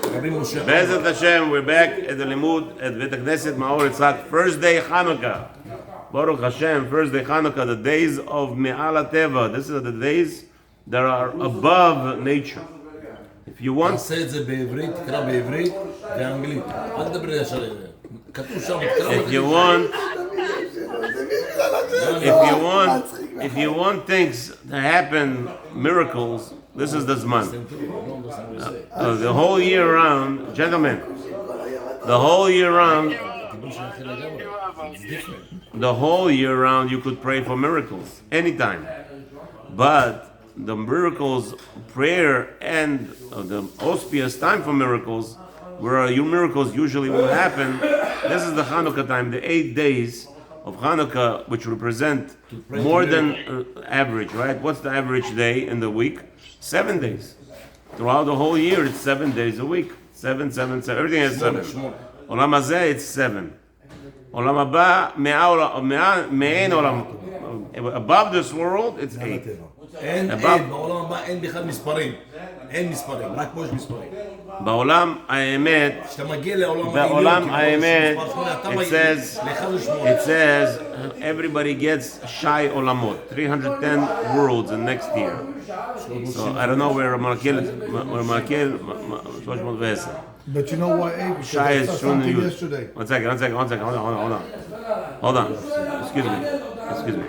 Bezat Hashem, we're back at the Limud at Bet Knesset Maor Yitzhak. First day Hanukkah. Baruch Hashem, first day Hanukkah, the days of Me'al HaTeva. These are the days that are above nature. If you want... if you want things to happen, miracles, this is the Zman. The whole year round, gentlemen, the whole year round you could pray for miracles, anytime. But the miracles, prayer, and the auspicious time for miracles, where your miracles usually will happen, this is the Hanukkah time, the 8 days of Hanukkah, which represent more than average, right? What's the average day in the week? 7 days. Throughout the whole year, it's 7 days a week. 7, 7, 7. Everything has 7. Olam hazeh, it's 7. Olam haba, me'en olam. Above this world, it's 8. בעולם האמת, it says everybody gets shy olamot, 310 worlds in next year. So I don't know where Markel. But you know what, Abe? Shy is something yesterday. One second, hold on. Excuse me.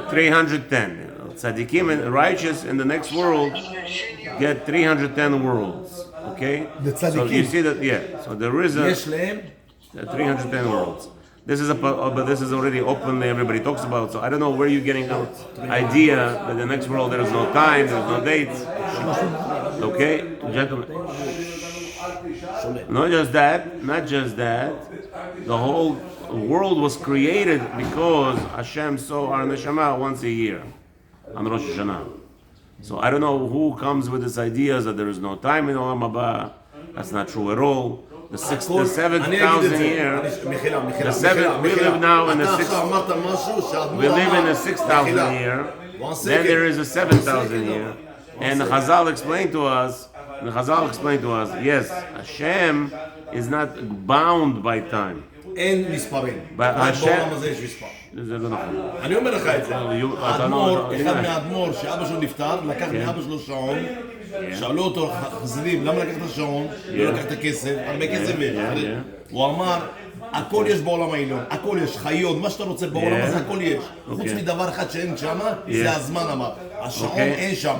310. Tzaddikim and righteous in the next world get 310 worlds. Okay? So you see that, yeah. So there is a 310 worlds. This is but this is already openly everybody talks about. So I don't know where you're getting out idea that the next world there is no time, there's no dates. Okay, gentlemen. Not just that. The whole world was created because Hashem saw our neshama once a year on Rosh Hashanah. So I don't know who comes with this idea that there is no time in Olam Haba. That's not true at all. The 7,000 year. We live now in the 6,000 year. Then there is a 7,000 year. And the Chazal explained to us, yes, Hashem is not bound by time. אין מספרים. בעולם הזה יש מספר. זה לא נכון. אני אומר לך את זה. האדמו"ר, אחד מהאדמו"ר שאבא שלו נפטר, לקח מאבא שלו שעון, שאלו אותו חסידים, למה לקחת שעון? לא לקחת כסף, הרבה כסף הוא אמר, הכל יש בעולם העליון, הכל יש, חיות, מה שאתה רוצה בעולם הזה, הכל יש. חוץ מדבר אחד שאין שם, זה הזמן אמר. השעון אין שם.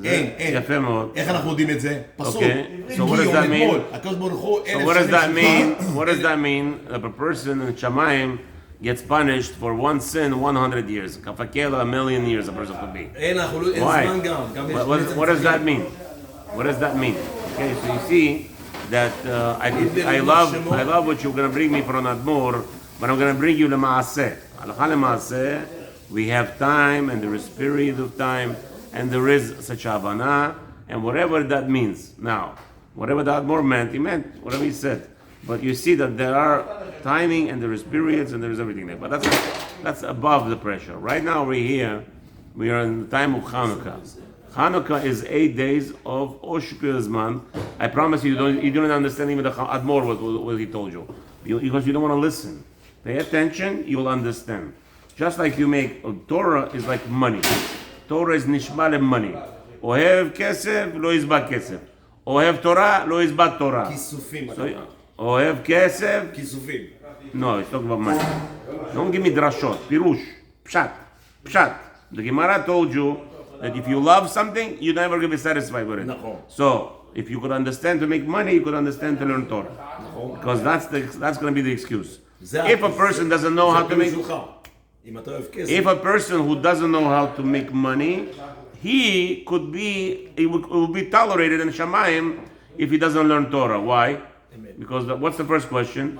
אין. יפה מאוד. איך אנחנו יודעים את זה? פסוק. So what does that mean? הקדוש ברוך הוא, So what does that mean? That a person in Shamayim gets punished for one sin 100 years. Kafakela, a million years a person could be. Why? What does that mean? What does that mean? Okay, so you see that I love what you're going to bring me for an Admor, but I'm going to bring you the Maaseh. Halakha Maaseh, we have time and there is period of time. And there is such Havana, and whatever that means. Now, whatever the Admor meant, he meant whatever he said. But you see that there are timing, and there is periods, and there is everything there. But that's above the pressure. Right now we are in the time of Hanukkah. Hanukkah is 8 days of Oshkir Zman. I promise you don't understand even the Admor what he told you. Because you don't want to listen. Pay attention, you will understand. Just like you make, Torah is like money. Torah is nishma money. Ohev kesef, lo yizba kesef. Ohev Torah, lo yizba Torah. Kisufim. Ohev kesef. Kisufim. No, it's talking about money. Don't give me drashot. Pirush. Pshat. The Gemara told you that if you love something, you're never going to be satisfied with it. No. So, if you could understand to make money, you could understand to learn Torah. Because that's going to be the excuse. If a person doesn't know how to make... If a person who doesn't know how to make money, he will be tolerated in Shamayim if he doesn't learn Torah. Why? Because what's the first question?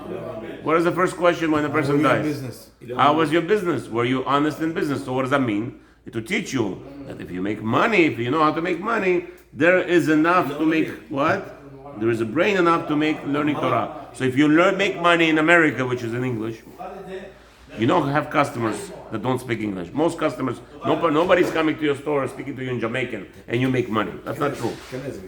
What is the first question when a person dies? How was your business? Were you honest in business? So what does that mean? To teach you that if you make money, if you know how to make money, there is enough to make what? There is a brain enough to make learning Torah. So if you make money in America, which is in English, you don't have customers that don't speak English. Most customers, nobody's coming to your store speaking to you in Jamaican and you make money. That's not true.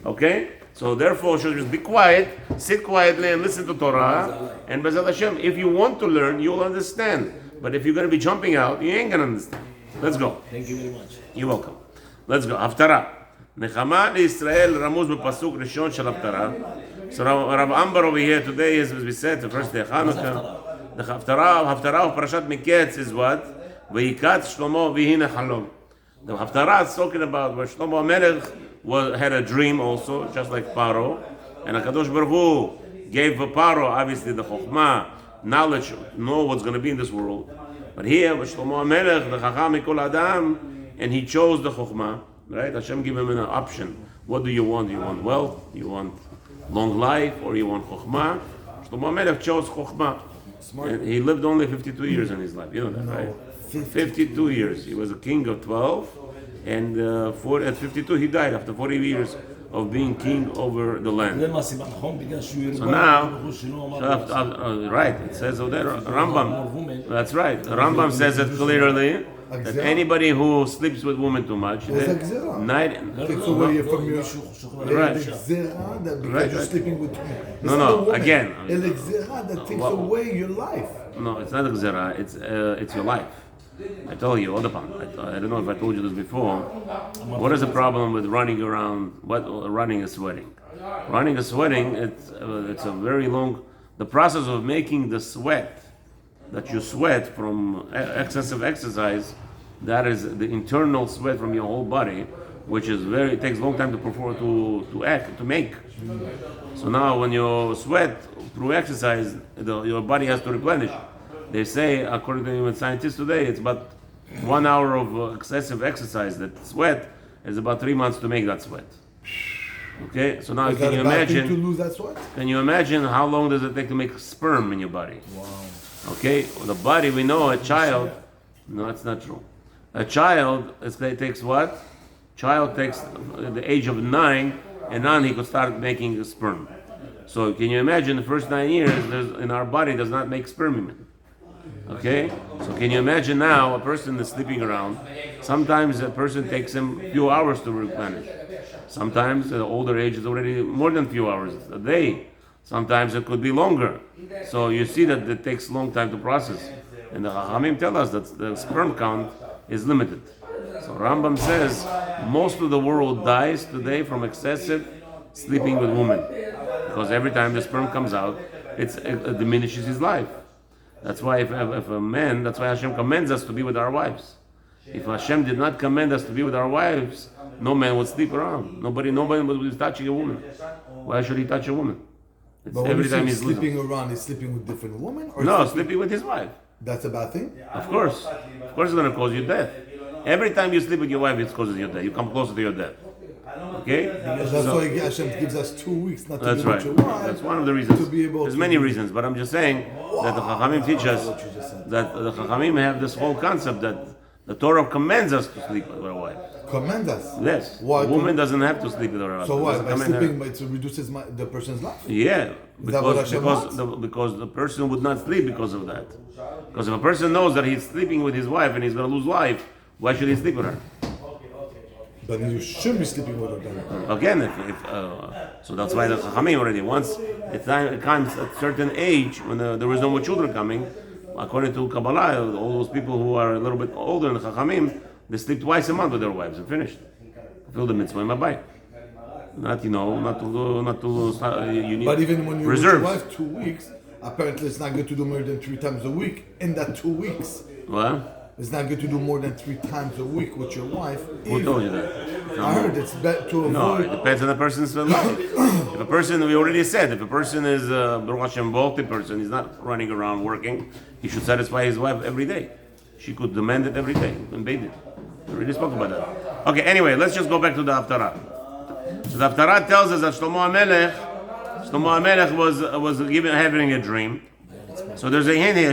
Okay? So therefore, should just be quiet, sit quietly, and listen to Torah. And B'ezrat Hashem, if you want to learn, you'll understand. But if you're going to be jumping out, you ain't going to understand. Let's go. Thank you very much. You're welcome. Let's go. Haftarah. נחמה לישראל רמוז בפסוק ראשון של הפטרה. So Rav Ambar over here today is, as we said, the first day of Hanukkah. The Haftarah of Parashat Miketz is what? ויקץ שלמה והיא נחלום. The Haftarah is talking about where Shlomo HaMelech had a dream also, just like Paro. And HaKadosh Baruch Hu gave Paro, obviously, the Chokhmah, knowledge, know what's going to be in this world. But here, Shlomo HaMelech, the Chacham Mikol Adam, and he chose the Chokhmah. Right? Hashem gave him an option. What do you want? You want wealth? You want long life? Or you want Chokhmah? Shlomo HaMelech chose Chokhmah. And he lived only 52 years in his life. You know that, right? 52 years. He was a king of 12. And at 52 he died after 40 years of being king over the land. So now, right, it says over there, Rambam. That's right. The Rambam says it clearly. That anybody who sleeps with women too much, takes away from your right. Because you're sleeping with women. No, again. That takes away your life. No, it's not a gzera. It's your life. I told you all the time. I don't know if I told you this before. What is the problem with running around? Running is sweating. Running is sweating. It's a very long. The process of making the sweat that you sweat from excessive exercise, that is the internal sweat from your whole body, which is it takes a long time to perform, to make. So now when you sweat through exercise, your body has to replenish. They say, according to even scientists today, it's about 1 hour of excessive exercise. That sweat is about 3 months to make that sweat. Okay, so now can you imagine? To lose that sweat? Can you imagine how long does it take to make sperm in your body? Wow. Okay, well, the body, we know a child. No, that's not true. A child, it takes what? Child takes the age of 9, and then he could start making sperm. So can you imagine the first 9 years in our body does not make sperm? Okay, so can you imagine now a person is sleeping around? Sometimes a person takes him a few hours to replenish. Sometimes at the older age is already more than a few hours a day. Sometimes it could be longer. So you see that it takes a long time to process. And the Chachamim tell us that the sperm count is limited. So Rambam says most of the world dies today from excessive sleeping with women. Because every time the sperm comes out, it diminishes his life. That's why if a man, that's why Hashem commends us to be with our wives. If Hashem did not commend us to be with our wives, no man would sleep around. Nobody would be touching a woman. Why should he touch a woman? But every time he's sleeping around, he's sleeping with different women? Or no, sleeping with his wife. That's a bad thing? Of course. Of course it's going to cause you death. Every time you sleep with your wife, it causes you death. You come closer to your death. Okay? That's why Hashem gives us 2 weeks not to be with your wife. That's one of the reasons. There's many reasons, but I'm just saying that the Chachamim teach us that the Chachamim have this whole concept that the Torah commands us to sleep with our wife. Commend us? Yes. Why? A woman doesn't have to sleep with her husband. So why? By sleeping, it reduces the person's life? Yeah. Because the person would not sleep because of that. Because if a person knows that he's sleeping with his wife and he's going to lose life, why should he sleep with her? But you should be sleeping with her then. Again, so that's why the Chachamim already, once it comes at a certain age, when there is no more children coming, according to Kabbalah, all those people who are a little bit older than the Chachamim, they sleep twice a month with their wives and finished. Fulfill the mitzvah in my bike. Not to you need. But even when you're reserves. with your wife 2 weeks, apparently it's not good to do more than 3 times a week in that 2 weeks. What? It's not good to do more than 3 times a week with your wife. Who told you that? I heard it's better to avoid. No, it depends on the person's life. If a person, we already said, if a person is Baruch Hashem wealthy person, he's not running around working, he should satisfy his wife every day. She could demand it every day and bathe it. We already spoke about that. Okay, anyway, let's just go back to the Haftarah. So the Haftarah tells us that Shlomo HaMelech was having a dream. So there's a hint here,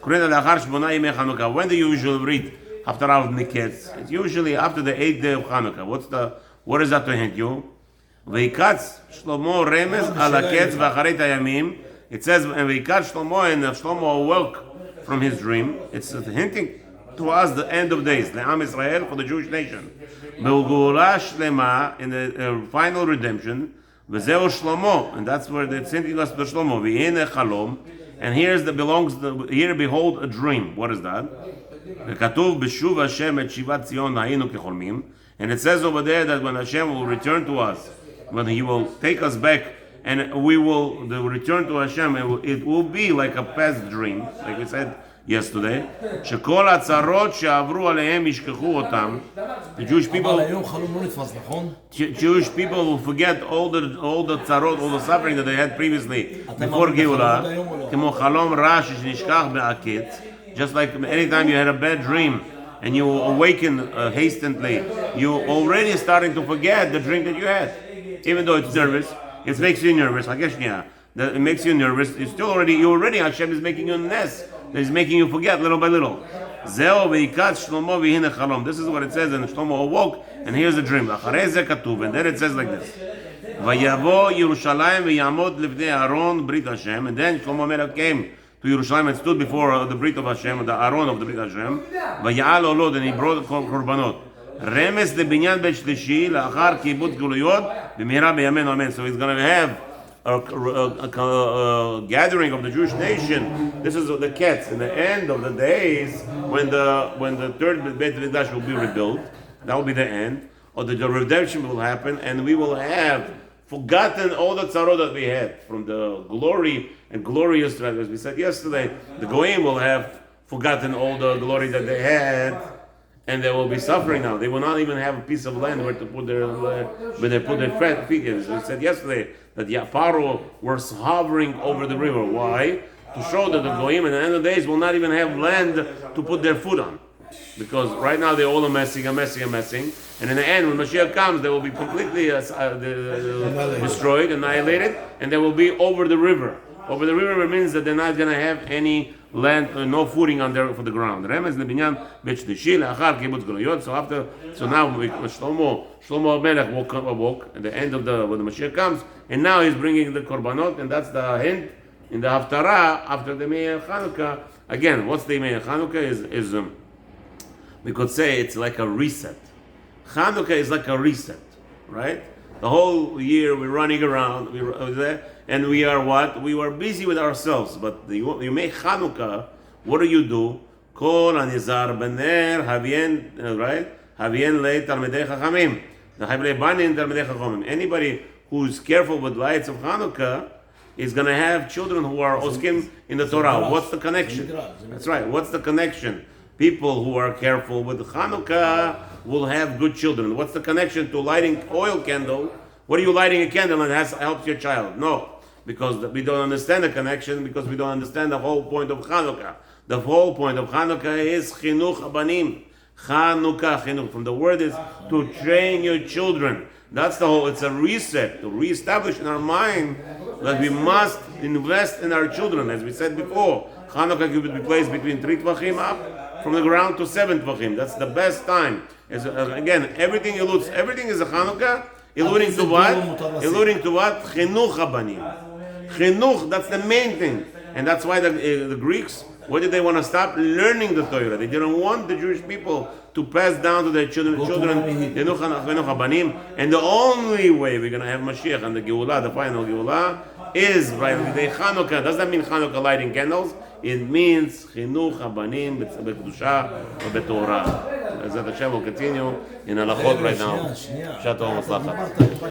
when do you usually read Haftarah of Miketz? It's usually after the 8th day of Hanukkah. What is that to hint you? ויקץ שלמה רמז על הקץ ואחרית הימים. It says, and ויקץ שלמה, and Shlomo awoke from his dream. It's hinting to us the end of days, לעם Israel, for the Jewish nation. Beugula Shlema, in the final redemption, V'zeu Shlomo, and that's where the same thing goes to Shlomo. V'hine Chalom, and here behold a dream. What is that? וכתוב בשוב השם את שיבת ציון היינו כחולמים, and it says over there that when Hashem will return to us, when He will take us back, and we will return to Hashem, it will be like a past dream, like we said yesterday. שכל הצרות שעברו עליהם ישכחו אותם. The Jewish people will forget all the tzarot, all the suffering that they had previously before גאולה, כמו חלום רע שנשכח בעקיץ. Just like anytime you had a bad dream and you awaken hastily, you're already starting to forget the dream that you had. Even though it's nervous, it makes you nervous. It makes you nervous. You already Hashem is making you nest. He's making you forget little by little. This is what it says, and Shlomo awoke, and here's the dream. And then it says like this. ויבוא ירושלים ויעמוד לפני אהרון ברית השם, and then Shlomo Melech came to Yerushalayim and stood before the Brit of Hashem, the Aaron of the Brit Hashem. ויעל עולו, and he brought קורבנות. רמז לבניין בית שלישי לאחר קיבוץ גלויות במהרה בימינו אמן. So he's going to have a gathering of the Jewish nation. This is the cats in the end of the days when the third Beit Mikdash will be rebuilt. That will be the end, or the redemption will happen, and we will have forgotten all the tzarot that we had from the glory and glorious, as we said yesterday. The Goyim will have forgotten all the glory that they had, and they will be suffering now. They will not even have a piece of land where to put their feet. As we said yesterday, that Paro was hovering over the river. Why? To show that the Goyim in the end of the days will not even have land to put their foot on. Because right now they're all messing. And in the end, when Mashiach comes, they will be completely destroyed, annihilated, and they will be over the river. Over the river means that they're not going to have any land, no footing on there for the ground. So now Shlomo Melech woke at the end of when the Mashiach comes, and now he's bringing the korbanot, and that's the hint in the Haftarah after the Meir Chanukah. Again, what's the Meir Chanukah is we could say it's like a reset. Chanukah is like a reset, right? The whole year we're running around, and we are what? We were busy with ourselves. But you make Chanukah, what do? Kol anizar bener havien, right? Havien le talmidei chachamim. The havlei banin talmidei chachamim. Anybody who's careful with lights of Chanukah is going to have children who are oskim in the Torah. What's the connection? That's right. What's the connection? People who are careful with Chanukah will have good children. What's the connection to lighting oil candle? What are you lighting a candle and it helps your child? No, because we don't understand the connection, because we don't understand the whole point of Chanukah. The whole point of Chanukah is chinuch abanim. Chanukah, chinuch, from the word is to train your children. That's the whole, it's a reset, to reestablish in our mind that we must invest in our children. As we said before, Chanukah could be placed between 3 tvachim up, from the ground to 7 tvachim. That's the best time. Again, everything is a Chanukah, alluding to what? Chinuch habanim. Chinuch, that's the main thing. And that's why the Greeks, why did they want to stop learning the Torah? They didn't want the Jewish people to pass down to their children Chinuch habanim. And the only way we're going to have Mashiach and the Geulah, the final Geulah, is by the Chanukah. Does that mean Chanukah lighting candles? It means Chinuch habanim b'kedusha b'torah. As Hashem will continue in halachot right now. Shabbat Shalom.